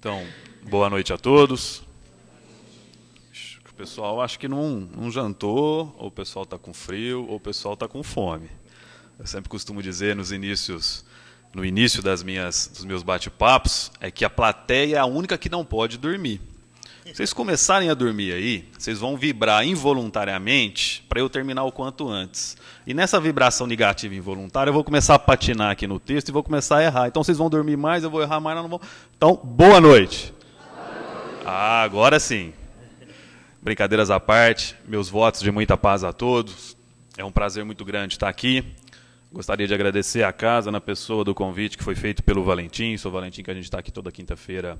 Então, boa noite a todos. O pessoal acho que não jantou, ou o pessoal está com frio, ou o pessoal está com fome. Eu sempre costumo dizer no início dos meus bate-papos, é que a plateia é a única que não pode dormir. Se vocês começarem a dormir aí, vocês vão vibrar involuntariamente para eu terminar o quanto antes. E nessa vibração negativa involuntária, eu vou começar a patinar aqui no texto e vou começar a errar. Então vocês vão dormir mais, eu vou errar mais, não vão. Então, boa noite. Ah, agora sim. Brincadeiras à parte, meus votos de muita paz a todos. É um prazer muito grande estar aqui. Gostaria de agradecer à casa na pessoa do convite que foi feito pelo Valentim. Sou o Valentim que a gente está aqui toda quinta-feira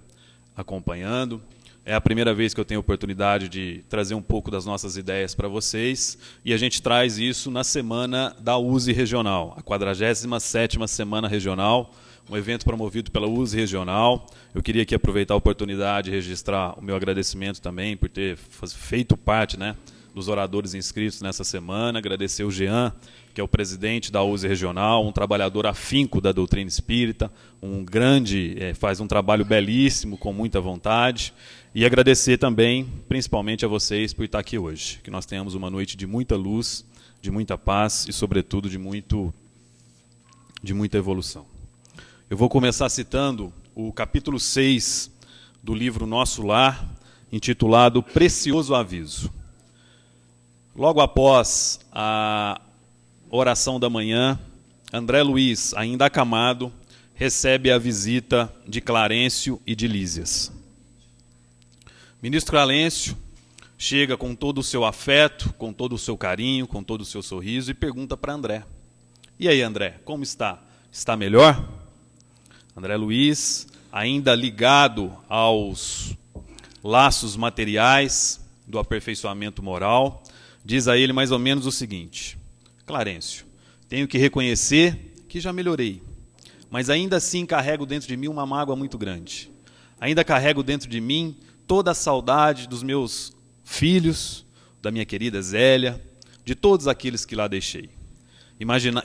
acompanhando. É a primeira vez que eu tenho a oportunidade de trazer um pouco das nossas ideias para vocês, e a gente traz isso na semana da USE Regional, a 47ª Semana Regional, um evento promovido pela USE Regional. Eu queria aqui aproveitar a oportunidade e registrar o meu agradecimento também por ter feito parte, dos oradores inscritos nessa semana, agradecer o Jean, que é o presidente da USE Regional, um trabalhador afinco da doutrina espírita, faz um trabalho belíssimo, com muita vontade, e agradecer também, principalmente a vocês, por estar aqui hoje, que nós tenhamos uma noite de muita luz, de muita paz e, sobretudo, de muita evolução. Eu vou começar citando o capítulo 6 do livro Nosso Lar, intitulado Precioso Aviso. Logo após a oração da manhã, André Luiz, ainda acamado, recebe a visita de Clarencio e de Lísias. Ministro Clarencio chega com todo o seu afeto, com todo o seu carinho, com todo o seu sorriso e pergunta para André: "E aí, André, como está? Está melhor?" André Luiz, ainda ligado aos laços materiais do aperfeiçoamento moral, diz a ele mais ou menos o seguinte: "Clarencio, tenho que reconhecer que já melhorei, mas ainda assim carrego dentro de mim uma mágoa muito grande. Ainda carrego dentro de mim toda a saudade dos meus filhos, da minha querida Zélia, de todos aqueles que lá deixei.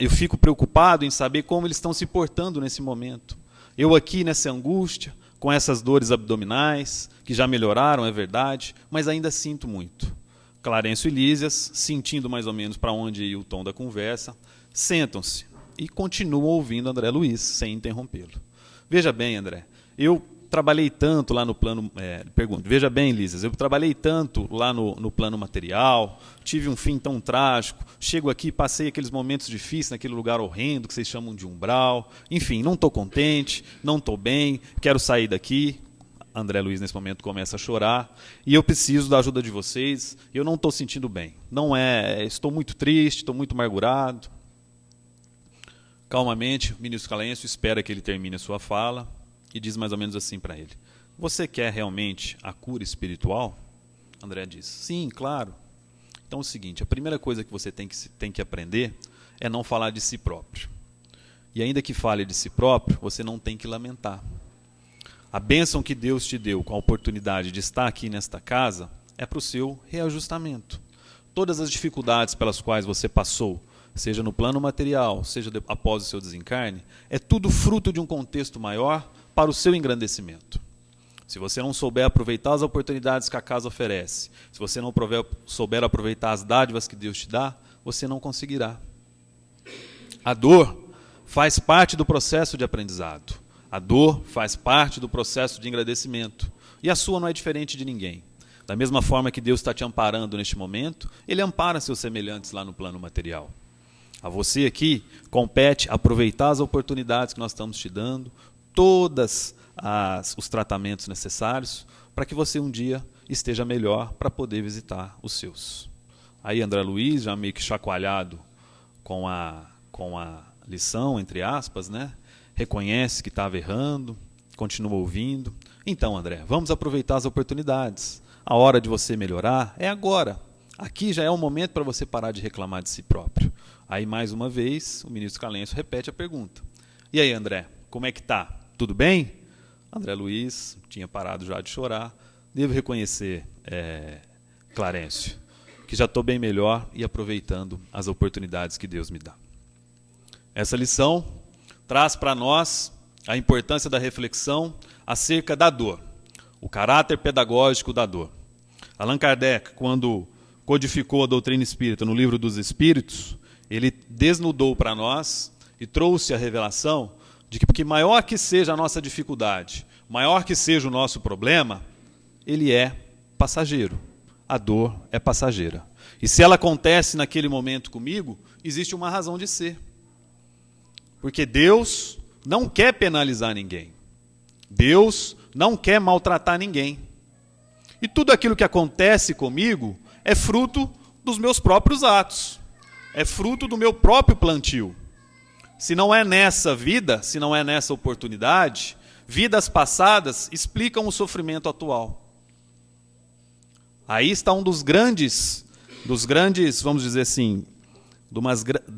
Eu fico preocupado em saber como eles estão se portando nesse momento. Eu aqui nessa angústia, com essas dores abdominais, que já melhoraram, é verdade, mas ainda sinto muito." Clarencio e Lísias, sentindo mais ou menos para onde ia o tom da conversa, sentam-se e continuam ouvindo André Luiz, sem interrompê-lo. "Veja bem, André, eu trabalhei tanto lá no plano... Veja bem, Lísias, eu trabalhei tanto lá no plano material, tive um fim tão trágico, chego aqui, passei aqueles momentos difíceis naquele lugar horrendo que vocês chamam de umbral, enfim, não estou contente, não estou bem, quero sair daqui." André Luiz, nesse momento, começa a chorar, "e eu preciso da ajuda de vocês, eu não estou sentindo bem. Estou muito triste, estou muito amargurado." Calmamente, o ministro Clarencio espera que ele termine a sua fala e diz mais ou menos assim para ele: "Você quer realmente a cura espiritual?" André diz: "Sim, claro." "Então é o seguinte, a primeira coisa que você tem que aprender é não falar de si próprio. E ainda que fale de si próprio, você não tem que lamentar. A bênção que Deus te deu com a oportunidade de estar aqui nesta casa é para o seu reajustamento. Todas as dificuldades pelas quais você passou, seja no plano material, seja após o seu desencarne, é tudo fruto de um contexto maior para o seu engrandecimento. Se você não souber aproveitar as oportunidades que a casa oferece, se você não souber aproveitar as dádivas que Deus te dá, você não conseguirá. A dor faz parte do processo de aprendizado. A dor faz parte do processo de engrandecimento. E a sua não é diferente de ninguém. Da mesma forma que Deus está te amparando neste momento, Ele ampara seus semelhantes lá no plano material. A você aqui compete aproveitar as oportunidades que nós estamos te dando, todos os tratamentos necessários, para que você um dia esteja melhor para poder visitar os seus." Aí André Luiz, já meio que chacoalhado com a lição, entre aspas, reconhece que estava errando, continua ouvindo. "Então, André, vamos aproveitar as oportunidades. A hora de você melhorar é agora. Aqui já é o momento para você parar de reclamar de si próprio." Aí, mais uma vez, o ministro Clarencio repete a pergunta: "E aí, André, como é que está? Tudo bem?" André Luiz tinha parado já de chorar. "Devo reconhecer, Clarencio, que já estou bem melhor e aproveitando as oportunidades que Deus me dá." Essa lição traz para nós a importância da reflexão acerca da dor, o caráter pedagógico da dor. Allan Kardec, quando codificou a doutrina espírita no Livro dos Espíritos, ele desnudou para nós e trouxe a revelação de que, porque maior que seja a nossa dificuldade, maior que seja o nosso problema, ele é passageiro. A dor é passageira. E se ela acontece naquele momento comigo, existe uma razão de ser. Porque Deus não quer penalizar ninguém. Deus não quer maltratar ninguém. E tudo aquilo que acontece comigo é fruto dos meus próprios atos. É fruto do meu próprio plantio. Se não é nessa vida, se não é nessa oportunidade, vidas passadas explicam o sofrimento atual. Aí está um dos grandes, vamos dizer assim,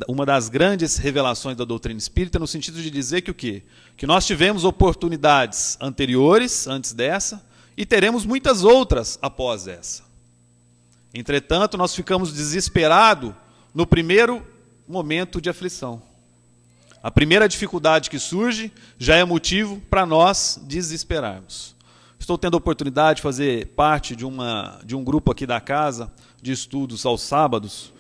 uma das grandes revelações da doutrina espírita, no sentido de dizer que o quê? Que nós tivemos oportunidades anteriores, antes dessa, e teremos muitas outras após essa. Entretanto, nós ficamos desesperados no primeiro momento de aflição. A primeira dificuldade que surge já é motivo para nós desesperarmos. Estou tendo a oportunidade de fazer parte de um grupo aqui da casa de estudos aos sábados,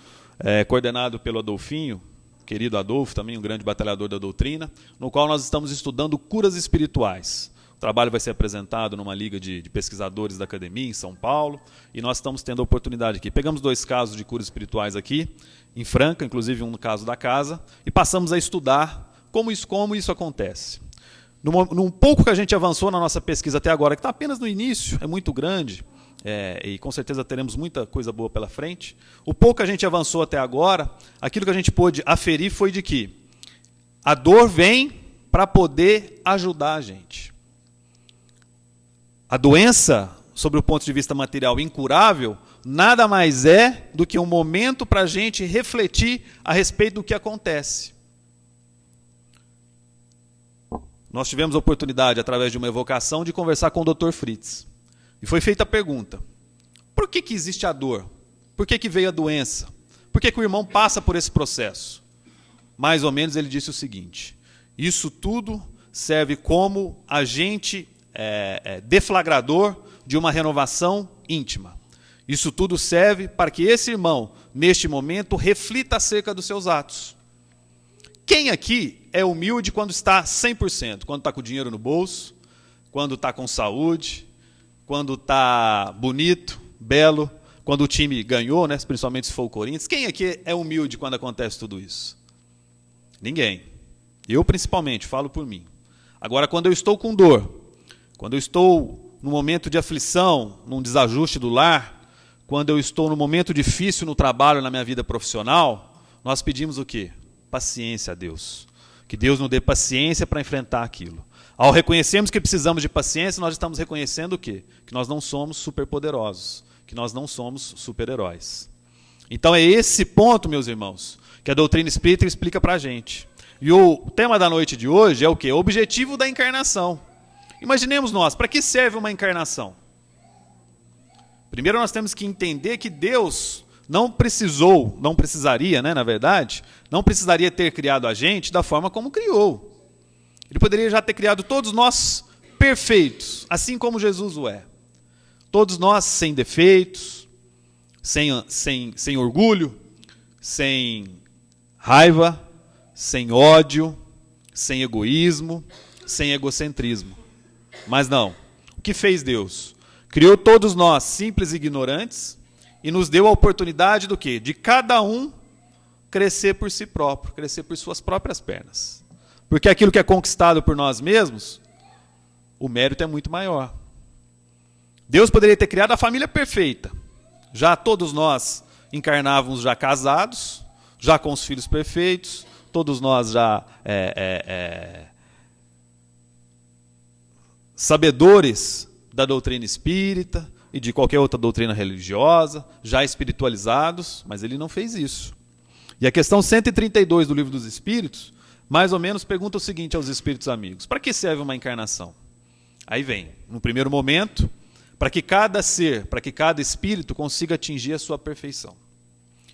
coordenado pelo Adolfinho, querido Adolfo, também um grande batalhador da doutrina, no qual nós estamos estudando curas espirituais. O trabalho vai ser apresentado numa liga de pesquisadores da academia em São Paulo, e nós estamos tendo a oportunidade aqui. Pegamos 2 casos de curas espirituais aqui, em Franca, inclusive um caso da casa, e passamos a estudar como isso acontece. Num pouco que a gente avançou na nossa pesquisa até agora, que está apenas no início, é muito grande, e com certeza teremos muita coisa boa pela frente, o pouco que a gente avançou até agora, aquilo que a gente pôde aferir foi de que a dor vem para poder ajudar a gente. A doença, sob o ponto de vista material, incurável, nada mais é do que um momento para a gente refletir a respeito do que acontece. Nós tivemos a oportunidade, através de uma evocação, de conversar com o Dr. Fritz. E foi feita a pergunta: por que existe a dor? Por que veio a doença? Por que o irmão passa por esse processo? Mais ou menos ele disse o seguinte: isso tudo serve como agente deflagrador de uma renovação íntima. Isso tudo serve para que esse irmão, neste momento, reflita acerca dos seus atos. Quem aqui é humilde quando está 100%? Quando está com o dinheiro no bolso, quando está com saúde, quando está bonito, belo, quando o time ganhou, né, principalmente se for o Corinthians. Quem aqui é humilde quando acontece tudo isso? Ninguém. Eu, principalmente, falo por mim. Agora, quando eu estou com dor, quando eu estou num momento de aflição, num desajuste do lar, quando eu estou num momento difícil no trabalho, na minha vida profissional, nós pedimos o quê? Paciência a Deus. Que Deus nos dê paciência para enfrentar aquilo. Ao reconhecermos que precisamos de paciência, nós estamos reconhecendo o quê? Que nós não somos superpoderosos, que nós não somos super-heróis. Então é esse ponto, meus irmãos, que a doutrina espírita explica para a gente. E o tema da noite de hoje é o quê? O objetivo da encarnação. Imaginemos nós, para que serve uma encarnação? Primeiro nós temos que entender que Deus não precisaria, né, na verdade, não precisaria ter criado a gente da forma como criou. Ele poderia já ter criado todos nós perfeitos, assim como Jesus o é. Todos nós sem defeitos, sem orgulho, sem raiva, sem ódio, sem egoísmo, sem egocentrismo. Mas não. O que fez Deus? Criou todos nós simples e ignorantes e nos deu a oportunidade do quê? De cada um crescer por si próprio, crescer por suas próprias pernas. Porque aquilo que é conquistado por nós mesmos, o mérito é muito maior. Deus poderia ter criado a família perfeita. Já todos nós encarnávamos já casados, já com os filhos perfeitos, todos nós já sabedores da doutrina espírita e de qualquer outra doutrina religiosa, já espiritualizados, mas ele não fez isso. E a questão 132 do Livro dos Espíritos, mais ou menos pergunta o seguinte aos espíritos amigos: para que serve uma encarnação? Aí vem, no primeiro momento, para que cada ser, para que cada espírito consiga atingir a sua perfeição.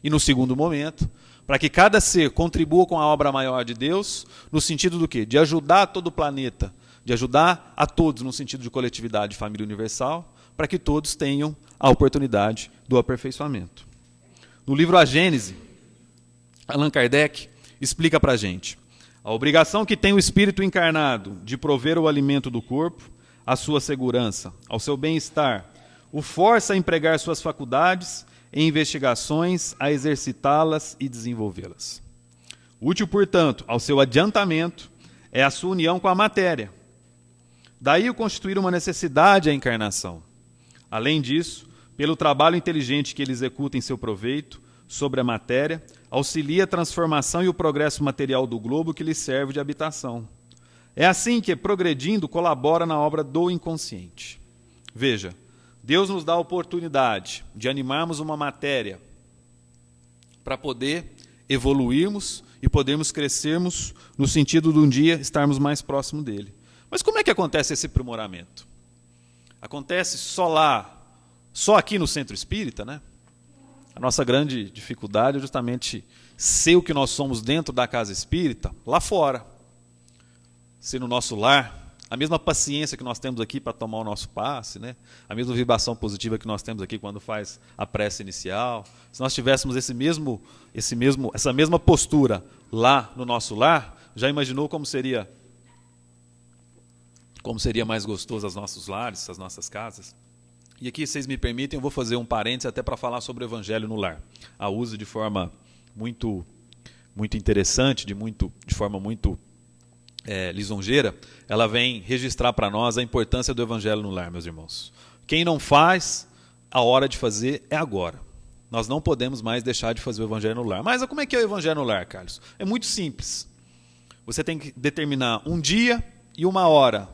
E no segundo momento, para que cada ser contribua com a obra maior de Deus, no sentido do quê? De ajudar todo o planeta, de ajudar a todos no sentido de coletividade e família universal, para que todos tenham a oportunidade do aperfeiçoamento. No livro A Gênese, Allan Kardec explica para a gente: a obrigação que tem o espírito encarnado de prover o alimento do corpo, à sua segurança, ao seu bem-estar, o força a empregar suas faculdades em investigações, a exercitá-las e desenvolvê-las. Útil, portanto, ao seu adiantamento é a sua união com a matéria. Daí o constituir uma necessidade a encarnação. Além disso, pelo trabalho inteligente que ele executa em seu proveito sobre a matéria, auxilia a transformação e o progresso material do globo que lhe serve de habitação. É assim que, progredindo, colabora na obra do inconsciente. Veja, Deus nos dá a oportunidade de animarmos uma matéria para poder evoluirmos e podermos crescermos no sentido de um dia estarmos mais próximo dele. Mas como é que acontece esse aprimoramento? Acontece só lá, só aqui no Centro Espírita, né? A nossa grande dificuldade é justamente ser o que nós somos dentro da casa espírita, lá fora. Ser no nosso lar, a mesma paciência que nós temos aqui para tomar o nosso passe, né? A mesma vibração positiva que nós temos aqui quando faz a prece inicial. Se nós tivéssemos essa mesma postura lá no nosso lar, já imaginou como seria mais gostoso os nossos lares, as nossas casas? E aqui, se vocês me permitem, eu vou fazer um parênteses até para falar sobre o Evangelho no lar. A uso de forma muito interessante, de forma muito lisonjeira, ela vem registrar para nós a importância do Evangelho no lar, meus irmãos. Quem não faz, a hora de fazer é agora. Nós não podemos mais deixar de fazer o Evangelho no lar. Mas como é que é o Evangelho no lar, Carlos? É muito simples. Você tem que determinar um dia e uma hora.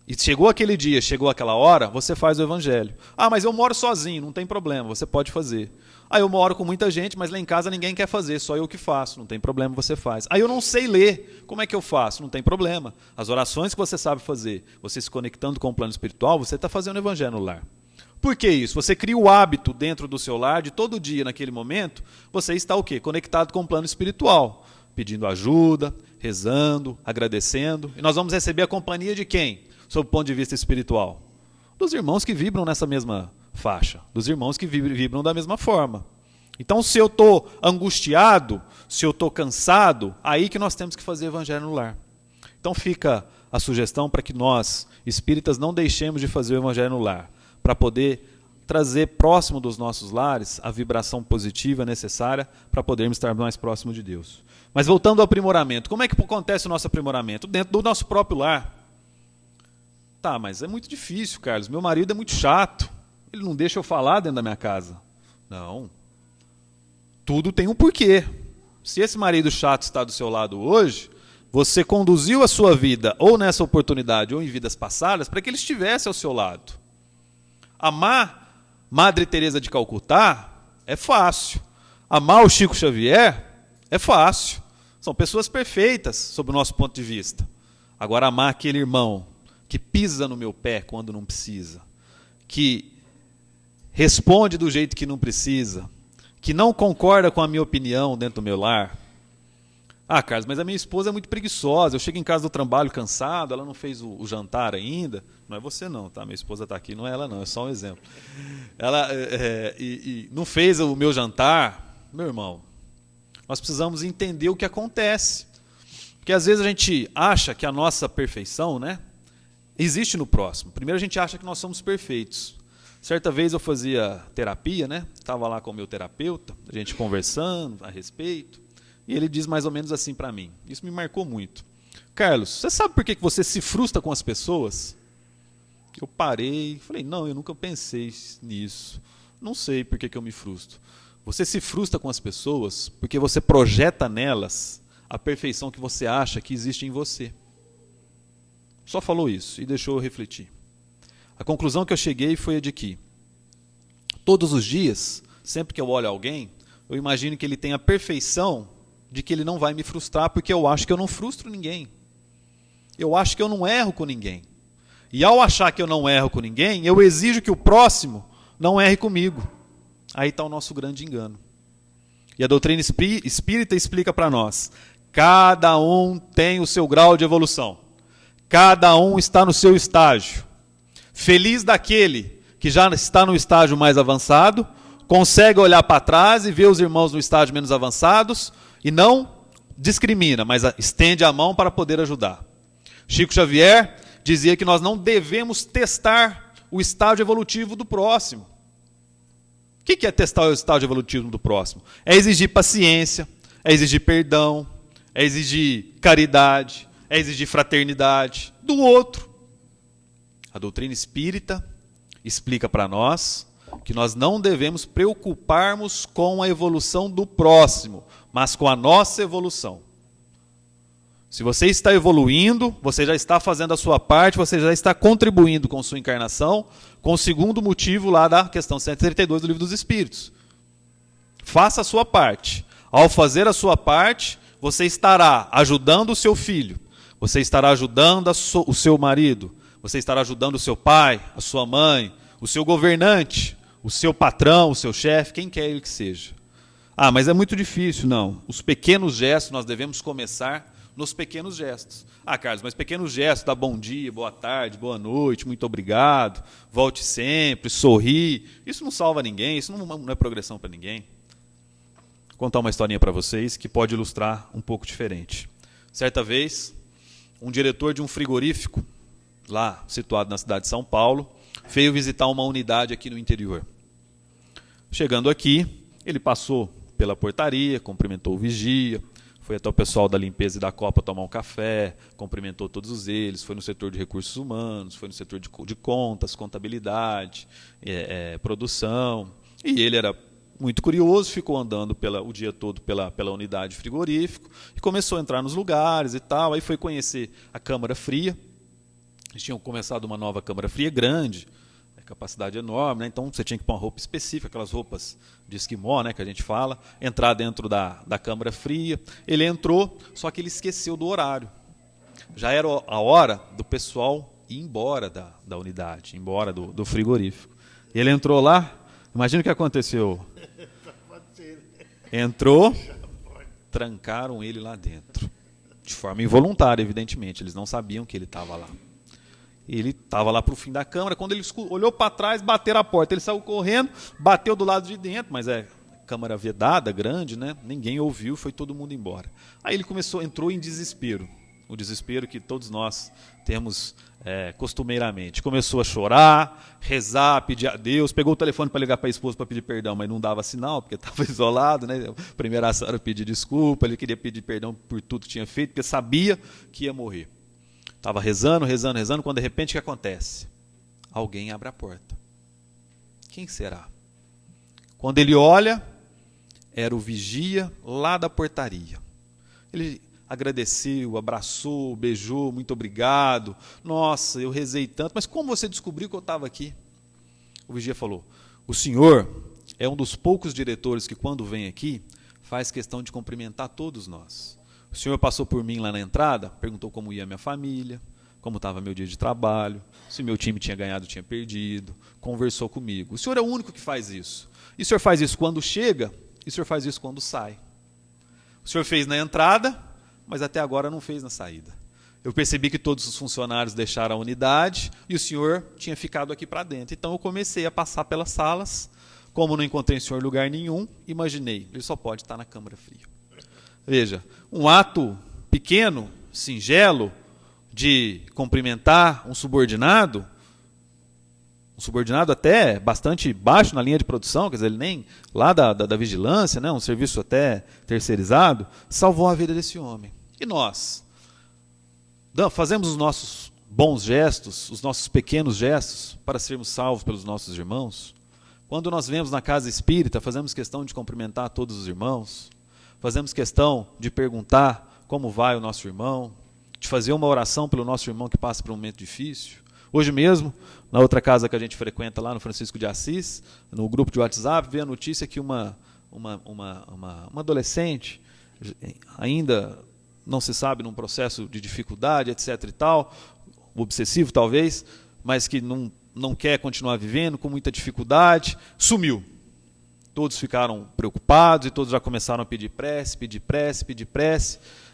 E chegou aquele dia, chegou aquela hora, você faz o Evangelho. Ah, mas eu moro sozinho, não tem problema, você pode fazer. Ah, eu moro com muita gente, mas lá em casa ninguém quer fazer, só eu que faço, não tem problema, você faz. Ah, eu não sei ler, como é que eu faço? Não tem problema. As orações que você sabe fazer, você se conectando com o plano espiritual, você está fazendo o Evangelho no lar. Por que isso? Você cria o hábito dentro do seu lar, de todo dia, naquele momento, você está o quê? Conectado com o plano espiritual, pedindo ajuda, rezando, agradecendo. E nós vamos receber a companhia de quem? Sob o ponto de vista espiritual? Dos irmãos que vibram nessa mesma faixa, dos irmãos que vibram da mesma forma. Então, se eu estou angustiado, se eu estou cansado, aí que nós temos que fazer Evangelho no lar. Então fica a sugestão para que nós, espíritas, não deixemos de fazer o Evangelho no lar, para poder trazer próximo dos nossos lares a vibração positiva necessária para podermos estar mais próximo de Deus. Mas voltando ao aprimoramento, como é que acontece o nosso aprimoramento? Dentro do nosso próprio lar. Tá, mas é muito difícil, Carlos. Meu marido é muito chato. Ele não deixa eu falar dentro da minha casa. Não. Tudo tem um porquê. Se esse marido chato está do seu lado hoje, você conduziu a sua vida, ou nessa oportunidade, ou em vidas passadas, para que ele estivesse ao seu lado. Amar Madre Teresa de Calcutá é fácil. Amar o Chico Xavier é fácil. São pessoas perfeitas, sob o nosso ponto de vista. Agora, amar aquele irmão que pisa no meu pé quando não precisa, que responde do jeito que não precisa, que não concorda com a minha opinião dentro do meu lar. Ah, Carlos, mas a minha esposa é muito preguiçosa, eu chego em casa do trabalho cansado, ela não fez o jantar ainda. Não é você não, tá? Minha esposa está aqui, não é ela não, é só um exemplo. Ela não fez o meu jantar. Meu irmão, nós precisamos entender o que acontece. Porque às vezes a gente acha que a nossa perfeição, né, existe no próximo. Primeiro a gente acha que nós somos perfeitos. Certa vez eu fazia terapia, né? Estava lá com o meu terapeuta, a gente conversando a respeito, e ele diz mais ou menos assim para mim. Isso me marcou muito. Carlos, você sabe por que você se frustra com as pessoas? Eu parei, falei, não, eu nunca pensei nisso. Não sei por que eu me frustro. Você se frustra com as pessoas porque você projeta nelas a perfeição que você acha que existe em você. Só falou isso e deixou eu refletir. A conclusão que eu cheguei foi a de que todos os dias, sempre que eu olho alguém, eu imagino que ele tem a perfeição de que ele não vai me frustrar, porque eu acho que eu não frustro ninguém. Eu acho que eu não erro com ninguém. E ao achar que eu não erro com ninguém, eu exijo que o próximo não erre comigo. Aí está o nosso grande engano. E a doutrina espírita explica para nós: cada um tem o seu grau de evolução. Cada um está no seu estágio. Feliz daquele que já está no estágio mais avançado, consegue olhar para trás e ver os irmãos no estágio menos avançados e não discrimina, mas estende a mão para poder ajudar. Chico Xavier dizia que nós não devemos testar o estágio evolutivo do próximo. O que é testar o estágio evolutivo do próximo? É exigir paciência, é exigir perdão, é exigir caridade, é exigir fraternidade do outro. A doutrina espírita explica para nós que nós não devemos preocuparmos com a evolução do próximo, mas com a nossa evolução. Se você está evoluindo, você já está fazendo a sua parte, você já está contribuindo com sua encarnação, com o segundo motivo lá da questão 132 do Livro dos Espíritos. Faça a sua parte. Ao fazer a sua parte, você estará ajudando o seu filho, você estará ajudando o seu marido, você estará ajudando o seu pai, a sua mãe, o seu governante, o seu patrão, o seu chefe, quem quer ele que seja. Ah, mas é muito difícil. Não. Os pequenos gestos, nós devemos começar nos pequenos gestos. Ah, Carlos, mas pequenos gestos, dá bom dia, boa tarde, boa noite, muito obrigado, volte sempre, sorri. Isso não salva ninguém, isso não é progressão para ninguém. Vou contar uma historinha para vocês que pode ilustrar um pouco diferente. Certa vez, um diretor de um frigorífico, lá situado na cidade de São Paulo, veio visitar uma unidade aqui no interior. Chegando aqui, ele passou pela portaria, cumprimentou o vigia, foi até o pessoal da limpeza e da Copa tomar um café, cumprimentou todos eles, foi no setor de recursos humanos, foi no setor de contas, contabilidade, produção. E ele era muito curioso, ficou andando o dia todo pela unidade frigorífico e começou a entrar nos lugares e tal. Aí foi conhecer a câmara fria. Eles tinham começado uma nova câmara fria grande, capacidade enorme, né? Então você tinha que pôr uma roupa específica, aquelas roupas de esquimó, né, que a gente fala, entrar dentro da câmara fria. Ele entrou, só que ele esqueceu do horário. Já era a hora do pessoal ir embora da unidade, ir embora do frigorífico. Ele entrou lá, imagina o que aconteceu. Entrou, trancaram ele lá dentro. De forma involuntária, evidentemente, eles não sabiam que ele estava lá. Ele estava lá para o fim da câmara, quando ele olhou para trás, bateram a porta. Ele saiu correndo, bateu do lado de dentro, mas câmara vedada, grande, né? Ninguém ouviu, foi todo mundo embora. Aí ele entrou em desespero, o desespero que todos nós temos costumeiramente. Começou a chorar, rezar, pedir a Deus, pegou o telefone para ligar para a esposa para pedir perdão, mas não dava sinal, porque estava isolado, né? A primeira ação era pedir desculpa, ele queria pedir perdão por tudo que tinha feito, porque sabia que ia morrer. Estava rezando, quando de repente o que acontece? Alguém abre a porta. Quem será? Quando ele olha, era o vigia lá da portaria. Ele agradeceu, abraçou, beijou, muito obrigado. Nossa, eu rezei tanto, mas como você descobriu que eu estava aqui? O vigia falou, o senhor é um dos poucos diretores que quando vem aqui, faz questão de cumprimentar todos nós. O senhor passou por mim lá na entrada, perguntou como ia a minha família, como estava meu dia de trabalho, se meu time tinha ganhado ou tinha perdido, conversou comigo. O senhor é o único que faz isso. E o senhor faz isso quando chega, e o senhor faz isso quando sai. O senhor fez na entrada, mas até agora não fez na saída. Eu percebi que todos os funcionários deixaram a unidade e o senhor tinha ficado aqui para dentro. Então eu comecei a passar pelas salas, como não encontrei o senhor em lugar nenhum, imaginei, ele só pode estar na câmara fria. Veja, um ato pequeno, singelo, de cumprimentar um subordinado até bastante baixo na linha de produção, quer dizer, ele nem lá da vigilância, né, um serviço até terceirizado, salvou a vida desse homem. E nós? Fazemos os nossos bons gestos, os nossos pequenos gestos, para sermos salvos pelos nossos irmãos? Quando nós vemos na casa espírita, fazemos questão de cumprimentar todos os irmãos? Fazemos questão de perguntar como vai o nosso irmão, de fazer uma oração pelo nosso irmão que passa por um momento difícil. Hoje mesmo, na outra casa que a gente frequenta lá no Francisco de Assis, no grupo de WhatsApp, veio a notícia que uma adolescente, ainda não se sabe, num processo de dificuldade, etc. e tal, obsessivo talvez, mas que não quer continuar vivendo, com muita dificuldade, sumiu. Todos ficaram preocupados e todos já começaram a pedir prece.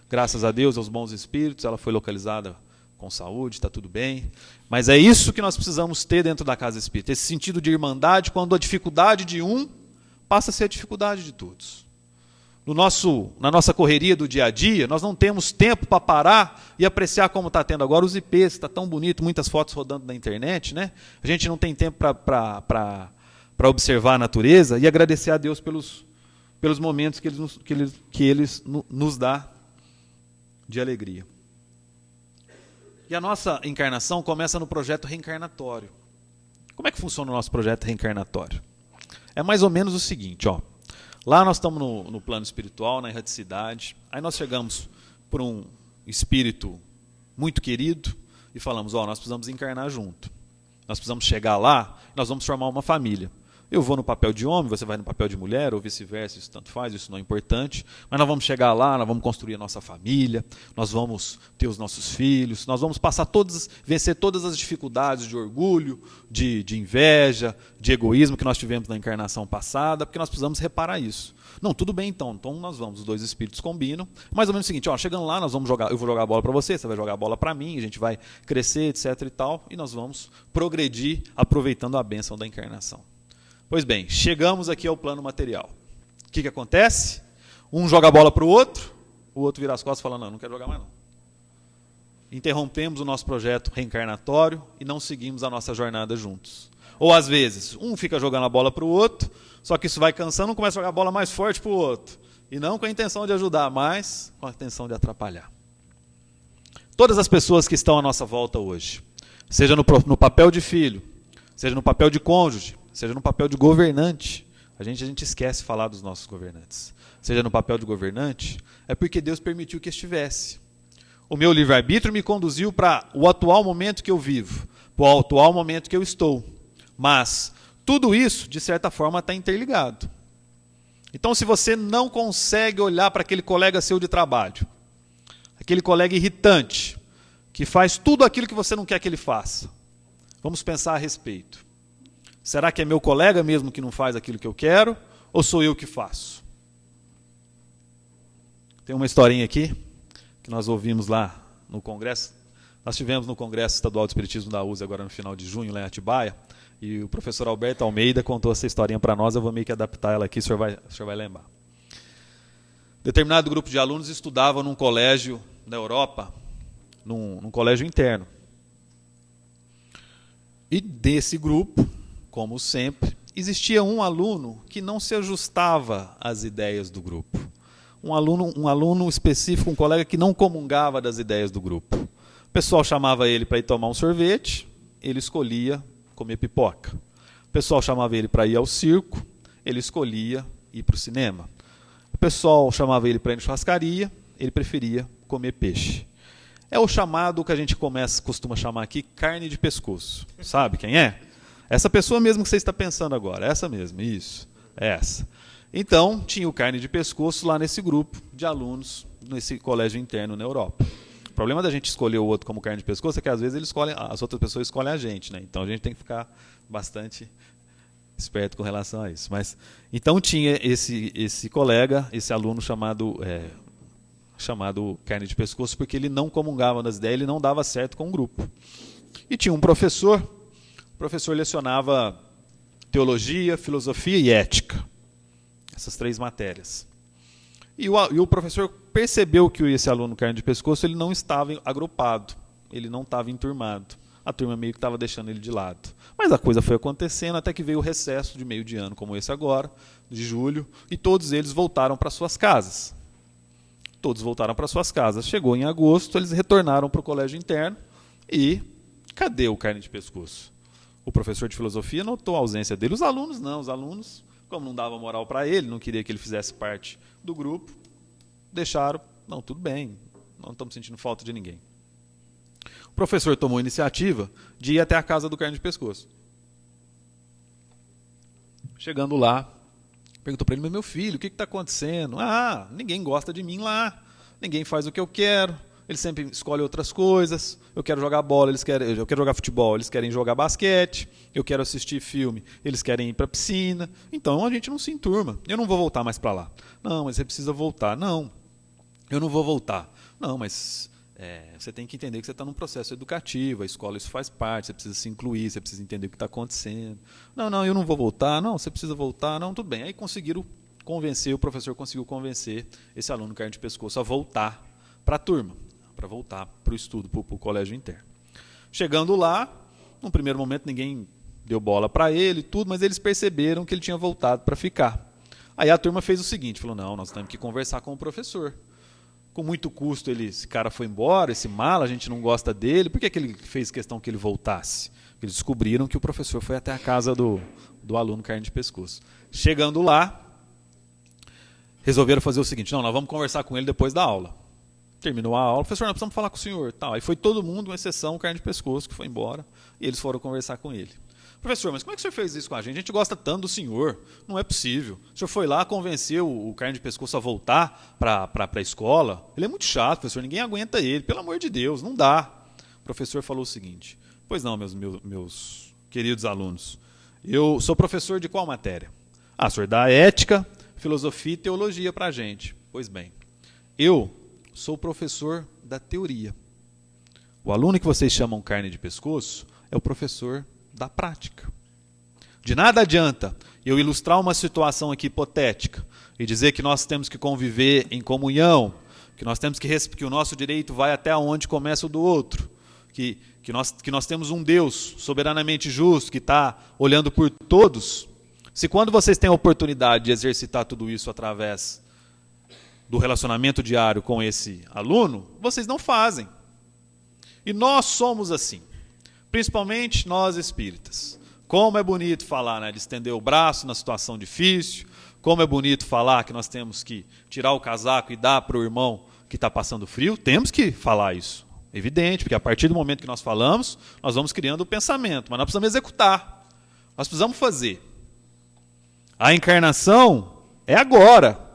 Graças a Deus, aos bons espíritos, ela foi localizada com saúde, está tudo bem. Mas é isso que nós precisamos ter dentro da casa espírita, esse sentido de irmandade, quando a dificuldade de um passa a ser a dificuldade de todos. Na nossa correria do dia a dia, nós não temos tempo para parar e apreciar como está tendo agora os IPs, está tão bonito, muitas fotos rodando na internet, né? A gente não tem tempo para observar a natureza e agradecer a Deus pelos momentos que Ele nos dá de alegria. E a nossa encarnação começa no projeto reencarnatório. Como é que funciona o nosso projeto reencarnatório? É mais ou menos o seguinte, ó. Lá nós estamos no plano espiritual, na erraticidade. Aí nós chegamos por um espírito muito querido e falamos, nós precisamos encarnar junto. Nós precisamos chegar lá, nós vamos formar uma família. Eu vou no papel de homem, você vai no papel de mulher, ou vice-versa, isso tanto faz, isso não é importante. Mas nós vamos chegar lá, nós vamos construir a nossa família, nós vamos ter os nossos filhos, nós vamos vencer todas as dificuldades de orgulho, de inveja, de egoísmo que nós tivemos na encarnação passada, porque nós precisamos reparar isso. Não, tudo bem então nós vamos, os dois espíritos combinam. Mais ou menos o seguinte, chegando lá, nós vamos eu vou jogar a bola para você vai jogar a bola para mim, a gente vai crescer, etc. e tal, e nós vamos progredir aproveitando a bênção da encarnação. Pois bem, chegamos aqui ao plano material. O que acontece? Um joga a bola para o outro vira as costas e fala, não quero jogar mais não. Interrompemos o nosso projeto reencarnatório e não seguimos a nossa jornada juntos. Ou às vezes, um fica jogando a bola para o outro, só que isso vai cansando, um começa a jogar a bola mais forte para o outro. E não com a intenção de ajudar, mas com a intenção de atrapalhar. Todas as pessoas que estão à nossa volta hoje, seja no papel de filho, seja no papel de cônjuge, seja no papel de governante, a gente esquece de falar dos nossos governantes. Seja no papel de governante, é porque Deus permitiu que estivesse. O meu livre-arbítrio me conduziu para o atual momento que eu vivo, para o atual momento que eu estou. Mas tudo isso, de certa forma, está interligado. Então, se você não consegue olhar para aquele colega seu de trabalho, aquele colega irritante, que faz tudo aquilo que você não quer que ele faça, vamos pensar a respeito. Será que é meu colega mesmo que não faz aquilo que eu quero, ou sou eu que faço? Tem uma historinha aqui, que nós ouvimos lá no Congresso. Nós tivemos no Congresso Estadual de Espiritismo da USE, agora no final de junho, lá em Atibaia, e o professor Alberto Almeida contou essa historinha para nós, eu vou meio que adaptar ela aqui, o senhor vai lembrar. Determinado grupo de alunos estudava num colégio na Europa, num colégio interno. E desse grupo, como sempre, existia um aluno que não se ajustava às ideias do grupo. Um aluno específico, um colega que não comungava das ideias do grupo. O pessoal chamava ele para ir tomar um sorvete, ele escolhia comer pipoca. O pessoal chamava ele para ir ao circo, ele escolhia ir para o cinema. O pessoal chamava ele para ir na churrascaria, ele preferia comer peixe. É o chamado que a gente costuma chamar aqui carne de pescoço. Sabe quem é? Essa pessoa mesmo que você está pensando agora, essa mesmo, isso, essa. Então, tinha o carne de pescoço lá nesse grupo de alunos, nesse colégio interno na Europa. O problema da gente escolher o outro como carne de pescoço é que às vezes as outras pessoas escolhem a gente, né? Então a gente tem que ficar bastante esperto com relação a isso. Então tinha esse colega, esse aluno chamado carne de pescoço, porque ele não comungava das ideias, ele não dava certo com o grupo. E tinha um professor, o professor lecionava teologia, filosofia e ética, essas 3 matérias. E o professor percebeu que esse aluno carne de pescoço ele não estava agrupado, ele não estava enturmado. A turma meio que estava deixando ele de lado. Mas a coisa foi acontecendo até que veio o recesso de meio de ano, como esse agora, de julho, e todos eles voltaram para suas casas. Todos voltaram para suas casas. Chegou em agosto, eles retornaram para o colégio interno e cadê o carne de pescoço? O professor de filosofia notou a ausência dele. Os alunos não, os alunos, como não dava moral para ele, não queria que ele fizesse parte do grupo, deixaram, não, tudo bem, não estamos sentindo falta de ninguém. O professor tomou a iniciativa de ir até a casa do carne de pescoço. Chegando lá, perguntou para ele, mas meu filho, o que está acontecendo? Ah, ninguém gosta de mim lá, ninguém faz o que eu quero, eles sempre escolhem outras coisas, eu quero jogar bola, eu quero jogar futebol, eles querem jogar basquete, eu quero assistir filme, eles querem ir para a piscina, então a gente não se enturma, eu não vou voltar mais para lá. Não, mas você precisa voltar. Não, eu não vou voltar. Não, mas Você tem que entender que você está num processo educativo, a escola isso faz parte, você precisa se incluir, você precisa entender o que está acontecendo. Não, eu não vou voltar, não, você precisa voltar, não, tudo bem. Aí conseguiram convencer, o professor conseguiu convencer esse aluno carne de pescoço a voltar para a turma, para voltar para o estudo, para o colégio interno. Chegando lá, num primeiro momento ninguém deu bola para ele e tudo, mas eles perceberam que ele tinha voltado para ficar. Aí a turma fez o seguinte, falou, não, nós temos que conversar com o professor. Com muito custo esse cara foi embora, esse mala, a gente não gosta dele, por que ele fez questão que ele voltasse? Eles descobriram que o professor foi até a casa do aluno carne de pescoço. Chegando lá, resolveram fazer o seguinte, não, nós vamos conversar com ele depois da aula. Terminou a aula, professor, nós precisamos falar com o senhor. Tal. Aí foi todo mundo, com exceção, carne de pescoço, que foi embora, e eles foram conversar com ele. Professor, mas como é que o senhor fez isso com a gente? A gente gosta tanto do senhor, não é possível. O senhor foi lá, convenceu o carne de pescoço a voltar para a escola? Ele é muito chato, professor, ninguém aguenta ele, pelo amor de Deus, não dá. O professor falou o seguinte, pois não, meus queridos alunos, eu sou professor de qual matéria? O senhor dá ética, filosofia e teologia para a gente. Pois bem, eu sou professor da teoria. O aluno que vocês chamam carne de pescoço é o professor da prática. De nada adianta eu ilustrar uma situação aqui hipotética e dizer que nós temos que conviver em comunhão, que nós temos que o nosso direito vai até onde começa o do outro, que nós temos um Deus soberanamente justo que está olhando por todos. Se quando vocês têm a oportunidade de exercitar tudo isso através do relacionamento diário com esse aluno, vocês não fazem. E nós somos assim, principalmente nós espíritas. Como é bonito falar, né, de estender o braço na situação difícil, como é bonito falar que nós temos que tirar o casaco e dar para o irmão que está passando frio, temos que falar isso. Evidente, porque a partir do momento que nós falamos, nós vamos criando o pensamento, mas nós precisamos executar, nós precisamos fazer. A encarnação é agora.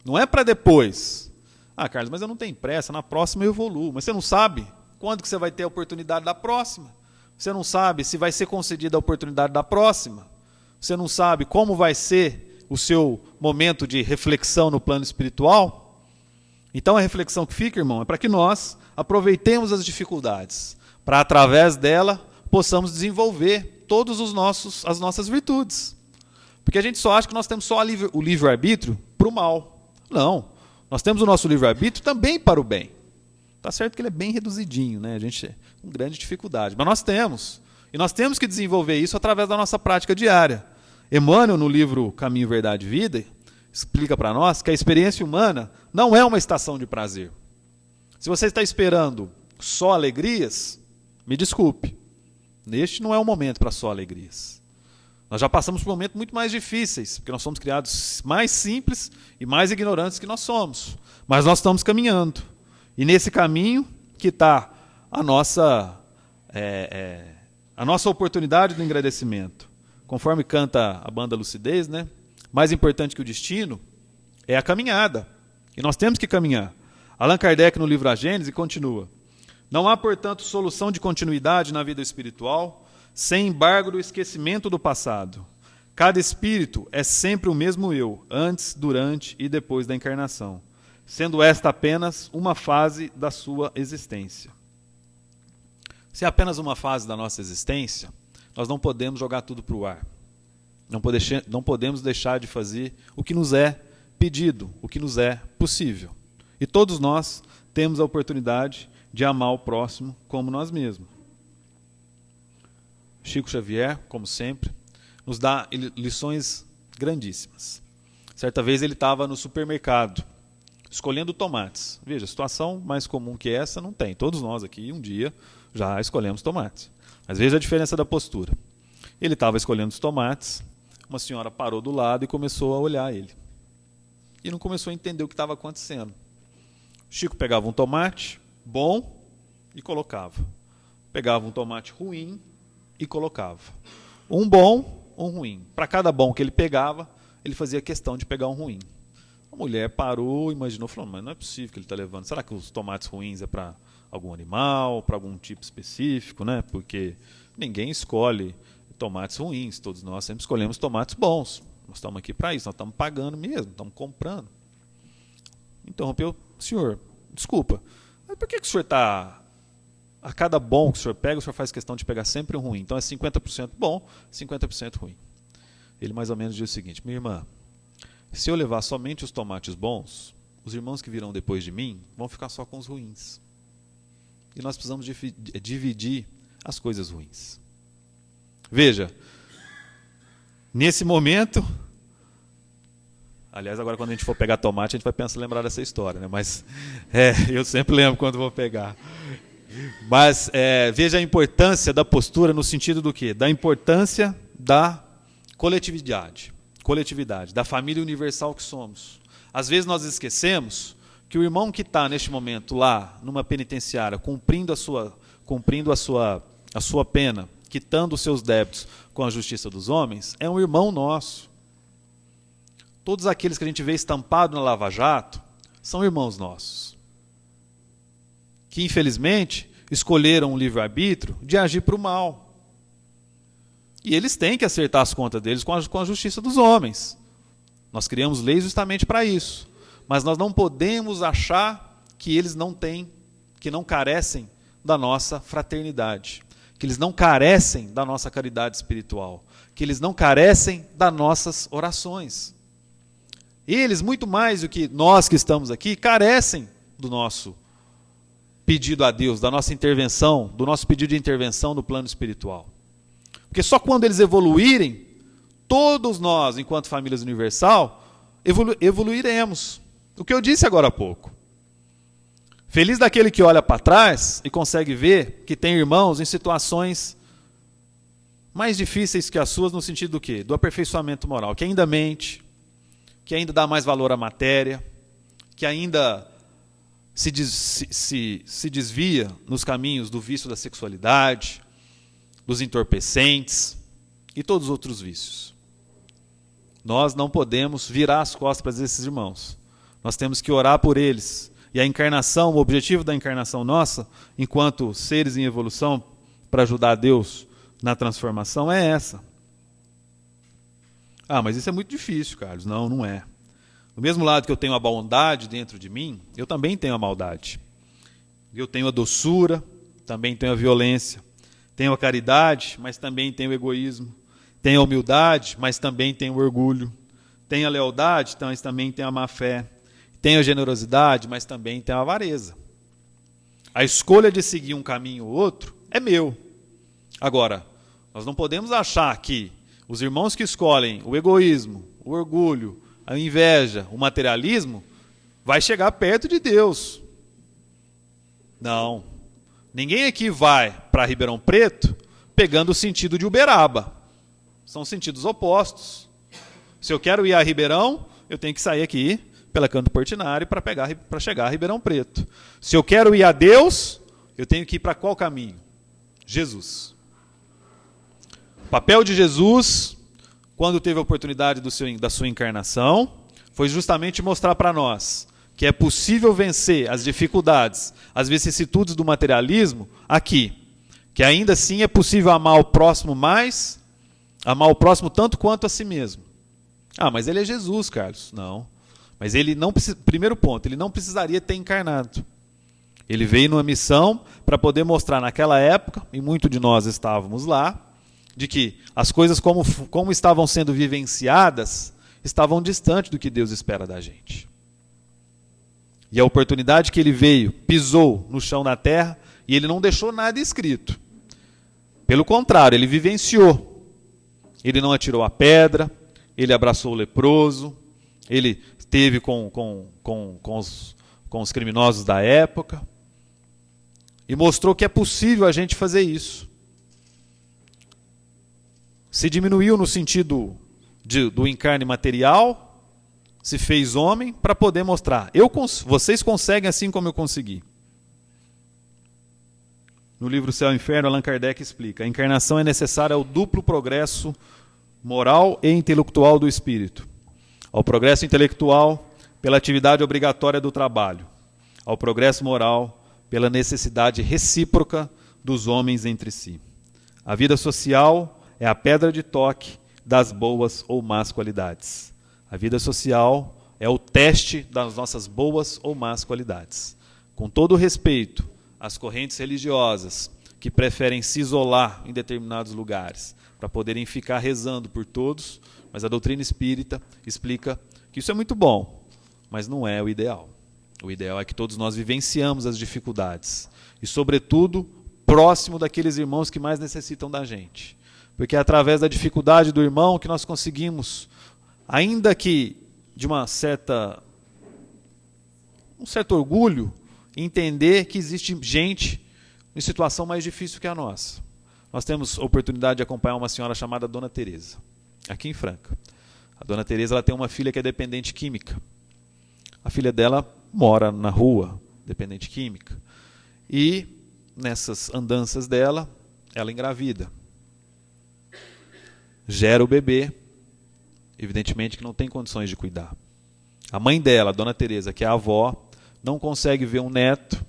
Não é para depois. Carlos, mas eu não tenho pressa, na próxima eu evoluo. Mas você não sabe quando que você vai ter a oportunidade da próxima. Você não sabe se vai ser concedida a oportunidade da próxima. Você não sabe como vai ser o seu momento de reflexão no plano espiritual. Então a reflexão que fica, irmão, é para que nós aproveitemos as dificuldades, para através dela possamos desenvolver todas as nossas virtudes. Porque a gente só acha que nós temos só o livre-arbítrio para o mal. Não, nós temos o nosso livre-arbítrio também para o bem. Está certo que ele é bem reduzidinho, né? A gente é com grande dificuldade, mas nós temos. E nós temos que desenvolver isso através da nossa prática diária. Emmanuel, no livro Caminho, Verdade e Vida, explica para nós que a experiência humana não é uma estação de prazer. Se você está esperando só alegrias, me desculpe, neste não é o momento para só alegrias. Nós já passamos por momentos muito mais difíceis, porque nós somos criados mais simples e mais ignorantes que nós somos. Mas nós estamos caminhando. E nesse caminho que está a nossa oportunidade do agradecimento. Conforme canta a banda Lucidez, né? Mais importante que o destino é a caminhada. E nós temos que caminhar. Allan Kardec, no livro A Gênese, continua. Não há, portanto, solução de continuidade na vida espiritual sem embargo do esquecimento do passado. Cada espírito é sempre o mesmo eu, antes, durante e depois da encarnação, sendo esta apenas uma fase da sua existência. Se é apenas uma fase da nossa existência, nós não podemos jogar tudo para o ar. Não podemos deixar de fazer o que nos é pedido, o que nos é possível. E todos nós temos a oportunidade de amar o próximo como nós mesmos. Chico Xavier, como sempre, nos dá lições grandíssimas. Certa vez ele estava no supermercado, escolhendo tomates. Veja, situação mais comum que essa não tem. Todos nós aqui, um dia, já escolhemos tomates. Mas veja a diferença da postura. Ele estava escolhendo os tomates, uma senhora parou do lado e começou a olhar ele. E não começou a entender o que estava acontecendo. Chico pegava um tomate bom e colocava. Pegava um tomate ruim e colocava. Um bom, um ruim. Para cada bom que ele pegava, ele fazia questão de pegar um ruim. A mulher parou, imaginou, falou, mas não é possível que ele está levando. Será que os tomates ruins é para algum animal, para algum tipo específico, né? Porque ninguém escolhe tomates ruins, todos nós sempre escolhemos tomates bons. Nós estamos aqui para isso, nós estamos pagando mesmo, estamos comprando. Interrompeu, senhor, desculpa, mas por que o senhor está... A cada bom que o senhor pega, o senhor faz questão de pegar sempre um ruim. Então é 50% bom, 50% ruim. Ele mais ou menos diz o seguinte: minha irmã, se eu levar somente os tomates bons, os irmãos que virão depois de mim vão ficar só com os ruins. E nós precisamos dividir as coisas ruins. Veja, nesse momento... Aliás, agora quando a gente for pegar tomate, a gente vai lembrar dessa história, né? Mas eu sempre lembro quando vou pegar. Mas veja a importância da postura no sentido do quê? Da importância da coletividade, da família universal que somos. Às vezes nós esquecemos que o irmão que está neste momento lá, numa penitenciária, cumprindo a sua pena, quitando os seus débitos com a justiça dos homens, é um irmão nosso. Todos aqueles que a gente vê estampado na Lava Jato são irmãos nossos, que infelizmente escolheram o livre-arbítrio de agir para o mal. E eles têm que acertar as contas deles com a justiça dos homens. Nós criamos leis justamente para isso. Mas nós não podemos achar que eles não têm, que não carecem da nossa fraternidade, que eles não carecem da nossa caridade espiritual, que eles não carecem das nossas orações. Eles, muito mais do que nós que estamos aqui, carecem do nosso pedido a Deus, da nossa intervenção, do nosso pedido de intervenção no plano espiritual. Porque só quando eles evoluírem, todos nós, enquanto famílias universal, evoluiremos. O que eu disse agora há pouco. Feliz daquele que olha para trás e consegue ver que tem irmãos em situações mais difíceis que as suas, no sentido do quê? Do aperfeiçoamento moral, que ainda mente, que ainda dá mais valor à matéria, que ainda se desvia nos caminhos do vício da sexualidade, dos entorpecentes e todos os outros vícios. Nós não podemos virar as costas para esses irmãos. Nós temos que orar por eles. E a encarnação, o objetivo da encarnação nossa, enquanto seres em evolução, para ajudar a Deus na transformação, é essa. Ah, mas isso é muito difícil, Carlos. Não, não é. Do mesmo lado que eu tenho a bondade dentro de mim, eu também tenho a maldade. Eu tenho a doçura, também tenho a violência. Tenho a caridade, mas também tenho o egoísmo. Tenho a humildade, mas também tenho o orgulho. Tenho a lealdade, mas também tenho a má-fé. Tenho a generosidade, mas também tenho a avareza. A escolha de seguir um caminho ou outro é meu. Agora, nós não podemos achar que os irmãos que escolhem o egoísmo, o orgulho, a inveja, o materialismo, vai chegar perto de Deus. Não. Ninguém aqui vai para Ribeirão Preto pegando o sentido de Uberaba. São sentidos opostos. Se eu quero ir a Ribeirão, eu tenho que sair aqui pela Canto Portinari para chegar a Ribeirão Preto. Se eu quero ir a Deus, eu tenho que ir para qual caminho? Jesus. O papel de Jesus, quando teve a oportunidade da sua encarnação, foi justamente mostrar para nós que é possível vencer as dificuldades, as vicissitudes do materialismo aqui. Que ainda assim é possível amar o próximo mais, amar o próximo tanto quanto a si mesmo. Ah, mas ele é Jesus, Carlos. Não. Mas ele não precisa, primeiro ponto, ele não precisaria ter encarnado. Ele veio numa missão para poder mostrar naquela época, e muitos de nós estávamos lá, de que as coisas como estavam sendo vivenciadas estavam distantes do que Deus espera da gente. E a oportunidade que ele veio, pisou no chão da terra, e ele não deixou nada escrito. Pelo contrário, ele vivenciou. Ele não atirou a pedra, ele abraçou o leproso, ele esteve com os criminosos da época, e mostrou que é possível a gente fazer isso. Se diminuiu no sentido do encarne material, se fez homem para poder mostrar. Vocês conseguem assim como eu consegui. No livro Céu e Inferno, Allan Kardec explica: a encarnação é necessária ao duplo progresso moral e intelectual do espírito. Ao progresso intelectual, pela atividade obrigatória do trabalho. Ao progresso moral, pela necessidade recíproca dos homens entre si. A vida social é a pedra de toque das boas ou más qualidades. A vida social é o teste das nossas boas ou más qualidades. com todo respeito às correntes religiosas que preferem se isolar em determinados lugares para poderem ficar rezando por todos, mas a doutrina espírita explica que isso é muito bom, mas não é o ideal. O ideal é que todos nós vivenciamos as dificuldades e, sobretudo, próximo daqueles irmãos que mais necessitam da gente. Porque é através da dificuldade do irmão que nós conseguimos, ainda que de um certo orgulho, entender que existe gente em situação mais difícil que a nossa. Nós temos a oportunidade de acompanhar uma senhora chamada Dona Teresa, aqui em Franca. A Dona Teresa, ela tem uma filha que é dependente química. A filha dela mora na rua, dependente química. E nessas andanças dela, ela engravida. Gera o bebê, evidentemente que não tem condições de cuidar. A mãe dela, a Dona Teresa, que é a avó, não consegue ver um neto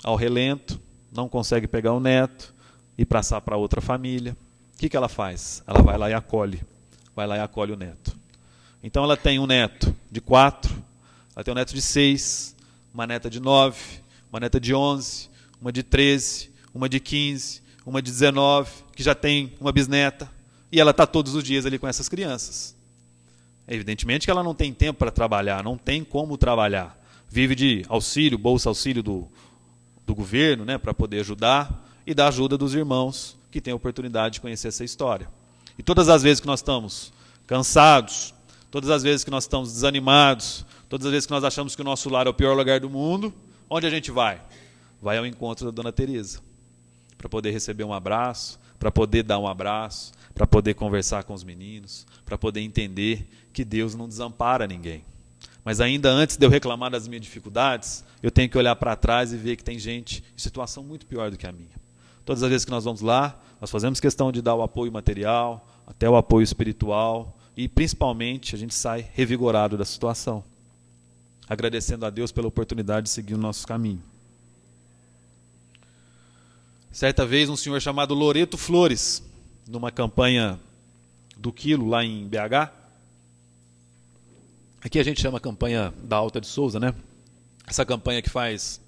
ao relento, não consegue pegar o neto e passar para outra família. O que ela faz? Ela vai lá e acolhe o neto. Então ela tem um neto de 4, ela tem um neto de 6, uma neta de 9, uma neta de 11, uma de 13, uma de 15, uma de 19, que já tem uma bisneta, e ela está todos os dias ali com essas crianças. Evidentemente que ela não tem tempo para trabalhar, não tem como trabalhar. Vive de auxílio, bolsa auxílio do governo, né, para poder ajudar, e da ajuda dos irmãos que têm a oportunidade de conhecer essa história. E todas as vezes que nós estamos cansados, todas as vezes que nós estamos desanimados, todas as vezes que nós achamos que o nosso lar é o pior lugar do mundo, onde a gente vai? Vai ao encontro da Dona Teresa, para poder receber um abraço, para poder dar um abraço, para poder conversar com os meninos, para poder entender que Deus não desampara ninguém. Mas ainda antes de eu reclamar das minhas dificuldades, eu tenho que olhar para trás e ver que tem gente em situação muito pior do que a minha. Todas as vezes que nós vamos lá, nós fazemos questão de dar o apoio material, até o apoio espiritual, e principalmente a gente sai revigorado da situação, agradecendo a Deus pela oportunidade de seguir o nosso caminho. Certa vez, um senhor chamado Loreto Flores, numa campanha do Quilo, lá em BH, aqui a gente chama a campanha da Alta de Souza, né? Essa campanha que faz,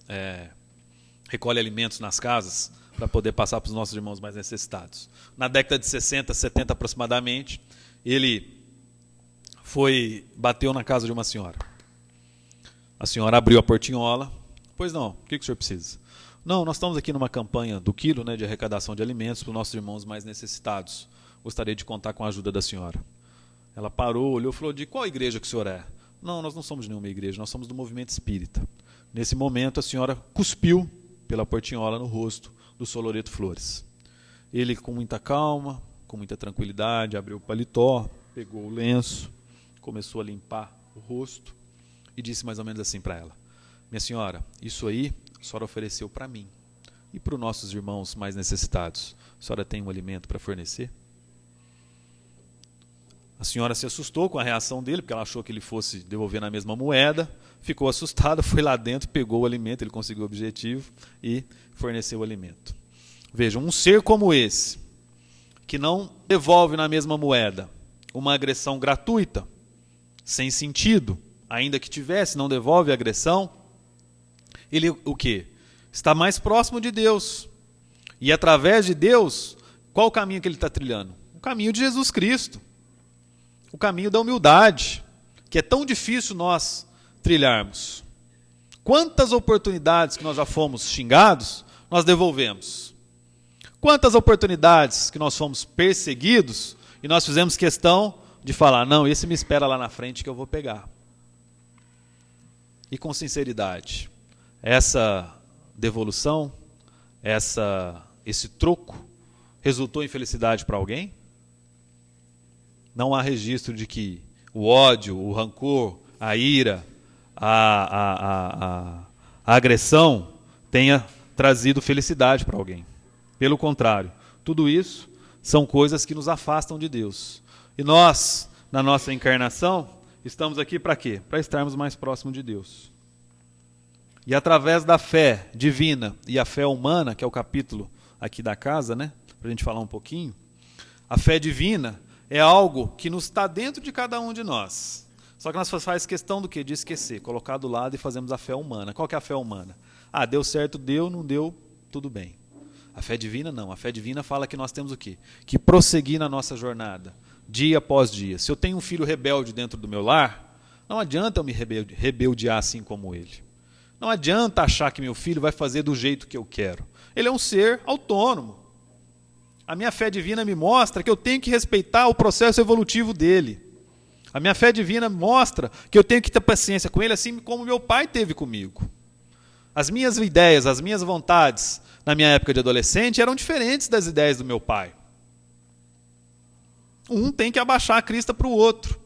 recolhe alimentos nas casas para poder passar para os nossos irmãos mais necessitados. Na década de 60, 70 aproximadamente, ele bateu na casa de uma senhora. A senhora abriu a portinhola. Pois não, o que o senhor precisa? Não, nós estamos aqui numa campanha do Quilo, né, de arrecadação de alimentos para os nossos irmãos mais necessitados. Gostaria de contar com a ajuda da senhora. Ela parou, olhou e falou: de qual igreja que o senhor é? Não, nós não somos de nenhuma igreja, nós somos do movimento espírita. Nesse momento, a senhora cuspiu pela portinhola no rosto do Sr. Loreto Flores. Ele, com muita calma, com muita tranquilidade, abriu o paletó, pegou o lenço, começou a limpar o rosto e disse mais ou menos assim para ela: minha senhora, isso aí a senhora ofereceu para mim e para os nossos irmãos mais necessitados. A senhora tem um alimento para fornecer? A senhora se assustou com a reação dele, porque ela achou que ele fosse devolver na mesma moeda, ficou assustada, foi lá dentro, pegou o alimento, ele conseguiu o objetivo e forneceu o alimento. Vejam, um ser como esse, que não devolve na mesma moeda uma agressão gratuita, sem sentido, ainda que tivesse, não devolve a agressão, ele o quê? Está mais próximo de Deus. E através de Deus, qual o caminho que ele está trilhando? O caminho de Jesus Cristo. O caminho da humildade, que é tão difícil nós trilharmos. Quantas oportunidades que nós já fomos xingados, nós devolvemos. Quantas oportunidades que nós fomos perseguidos e nós fizemos questão de falar: não, esse me espera lá na frente que eu vou pegar. E com sinceridade, essa devolução, esse troco, resultou em felicidade para alguém? Não há registro de que o ódio, o rancor, a ira, a agressão tenha trazido felicidade para alguém. Pelo contrário, tudo isso são coisas que nos afastam de Deus. E nós, na nossa encarnação, estamos aqui para quê? Para estarmos mais próximos de Deus. E através da fé divina e a fé humana, que é o capítulo aqui da casa, né, para a gente falar um pouquinho, a fé divina é algo que nos está dentro de cada um de nós. Só que nós fazemos questão do quê? De esquecer, colocar do lado e fazemos a fé humana. Qual que é a fé humana? Deu certo, deu, não deu, tudo bem. A fé divina não. A fé divina fala que nós temos o quê? Que prosseguir na nossa jornada, dia após dia. Se eu tenho um filho rebelde dentro do meu lar, não adianta eu me rebeldear assim como ele. Não adianta achar que meu filho vai fazer do jeito que eu quero. Ele é um ser autônomo. A minha fé divina me mostra que eu tenho que respeitar o processo evolutivo dele. A minha fé divina mostra que eu tenho que ter paciência com ele, assim como meu pai teve comigo. As minhas ideias, as minhas vontades, na minha época de adolescente, eram diferentes das ideias do meu pai. Um tem que abaixar a crista para o outro.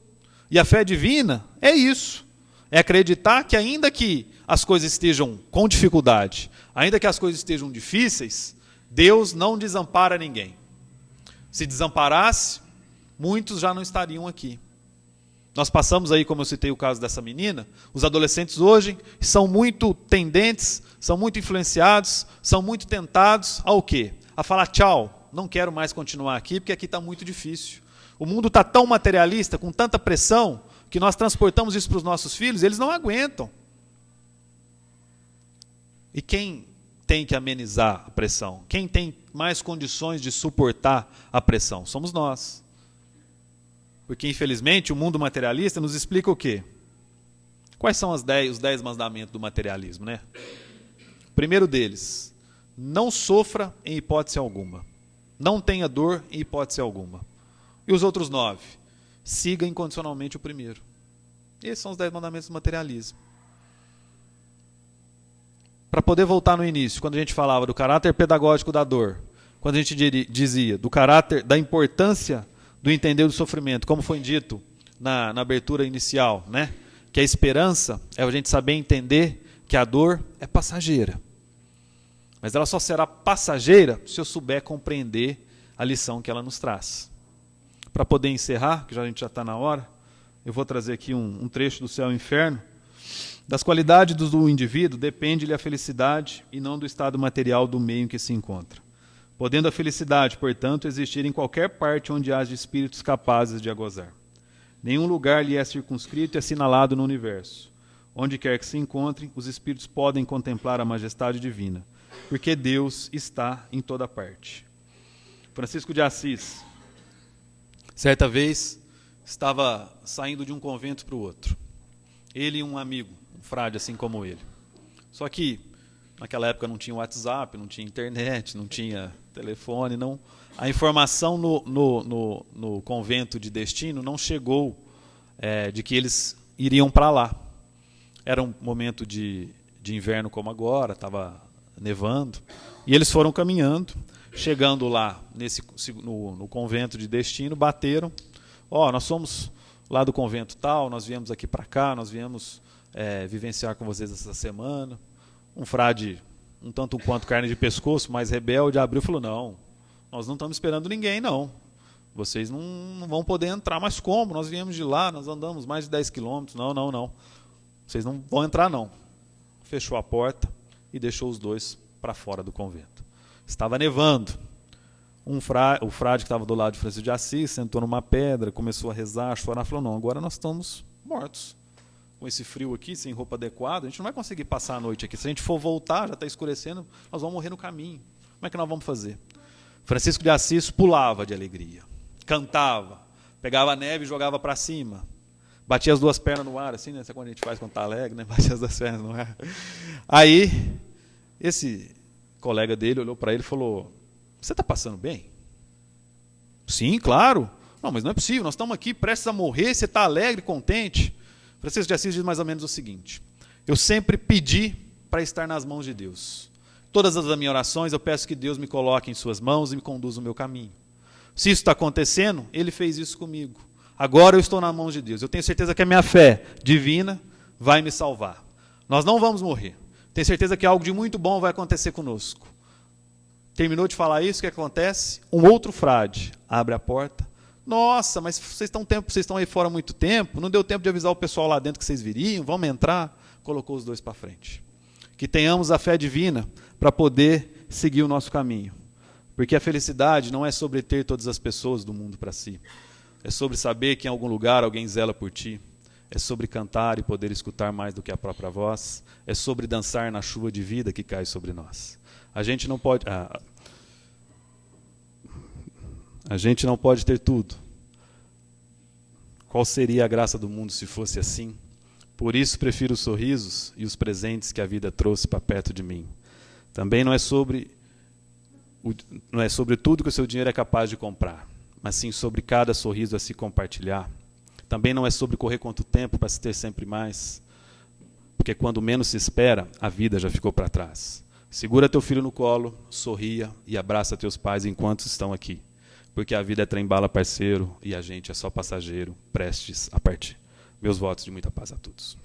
E a fé divina é isso. É acreditar que ainda que as coisas estejam com dificuldade, ainda que as coisas estejam difíceis, Deus não desampara ninguém. Se desamparasse, muitos já não estariam aqui. Nós passamos aí, como eu citei o caso dessa menina, os adolescentes hoje são muito tendentes, são muito influenciados, são muito tentados ao quê? A falar tchau, não quero mais continuar aqui porque aqui está muito difícil. O mundo está tão materialista, com tanta pressão, que nós transportamos isso para os nossos filhos, eles não aguentam. E quem tem que amenizar a pressão? Quem tem mais condições de suportar a pressão? Somos nós. Porque, infelizmente, o mundo materialista nos explica o quê? Quais são os 10 mandamentos do materialismo, né? O primeiro deles, não sofra em hipótese alguma. Não tenha dor em hipótese alguma. E os outros 9? Siga incondicionalmente o primeiro. Esses são os 10 mandamentos do materialismo. Para poder voltar no início, quando a gente falava do caráter pedagógico da dor, quando a gente dizia do caráter, da importância do entender do sofrimento, como foi dito na abertura inicial, né? Que a esperança é a gente saber entender que a dor é passageira. Mas ela só será passageira se eu souber compreender a lição que ela nos traz. Para poder encerrar, que a gente já está na hora, eu vou trazer aqui um trecho do Céu e Inferno. Das qualidades do indivíduo depende-lhe a felicidade e não do estado material do meio em que se encontra. Podendo a felicidade, portanto, existir em qualquer parte onde haja espíritos capazes de a gozar. Nenhum lugar lhe é circunscrito e assinalado no universo. Onde quer que se encontrem, os espíritos podem contemplar a majestade divina, porque Deus está em toda parte. Francisco de Assis, certa vez, estava saindo de um convento para o outro. Ele e um amigo, um frade assim como ele. Só que naquela época não tinha WhatsApp, não tinha internet, não tinha telefone, não. A informação no convento de destino não chegou de que eles iriam para lá. Era um momento de inverno como agora, estava nevando, e eles foram caminhando, chegando lá no convento de destino, bateram, nós somos lá do convento tal, nós viemos aqui para cá, nós viemos vivenciar com vocês essa semana. Um frade, um tanto quanto carne de pescoço, mais rebelde, abriu e falou, não, nós não estamos esperando ninguém, não. Vocês não vão poder entrar, mas como? Nós viemos de lá, nós andamos mais de 10 quilômetros, não. Vocês não vão entrar, não. Fechou a porta e deixou os dois para fora do convento. Estava nevando. O frade que estava do lado de Francisco de Assis sentou numa pedra, começou a rezar, chorar, falou, não, agora nós estamos mortos. Com esse frio aqui, sem roupa adequada, a gente não vai conseguir passar a noite aqui. Se a gente for voltar, já está escurecendo, nós vamos morrer no caminho. Como é que nós vamos fazer? Francisco de Assis pulava de alegria, cantava, pegava a neve e jogava para cima, batia as duas pernas no ar, assim, né? Isso é quando a gente faz quando está alegre, né? Batia as duas pernas no ar. Aí, esse colega dele olhou para ele e falou, você está passando bem? Sim, claro. Não, mas não é possível, nós estamos aqui prestes a morrer, você está alegre, contente. Francisco de Assis diz mais ou menos o seguinte, eu sempre pedi para estar nas mãos de Deus. Todas as minhas orações eu peço que Deus me coloque em suas mãos e me conduza o meu caminho. Se isso está acontecendo, Ele fez isso comigo. Agora eu estou nas mãos de Deus. Eu tenho certeza que a minha fé divina vai me salvar. Nós não vamos morrer. Tenho certeza que algo de muito bom vai acontecer conosco. Terminou de falar isso, o que acontece? Um outro frade abre a porta. Nossa, mas vocês estão aí fora há muito tempo, não deu tempo de avisar o pessoal lá dentro que vocês viriam, vamos entrar. Colocou os dois para frente. Que tenhamos a fé divina para poder seguir o nosso caminho. Porque a felicidade não é sobre ter todas as pessoas do mundo para si. É sobre saber que em algum lugar alguém zela por ti. É sobre cantar e poder escutar mais do que a própria voz. É sobre dançar na chuva de vida que cai sobre nós. A gente não pode ter tudo. Qual seria a graça do mundo se fosse assim? Por isso prefiro os sorrisos e os presentes que a vida trouxe para perto de mim. Também não é sobre tudo que o seu dinheiro é capaz de comprar, mas sim sobre cada sorriso a se compartilhar. Também não é sobre correr quanto tempo para se ter sempre mais, porque quando menos se espera, a vida já ficou para trás. Segura teu filho no colo, sorria e abraça teus pais enquanto estão aqui, porque a vida é trem-bala, parceiro, e a gente é só passageiro, prestes a partir. Meus votos de muita paz a todos.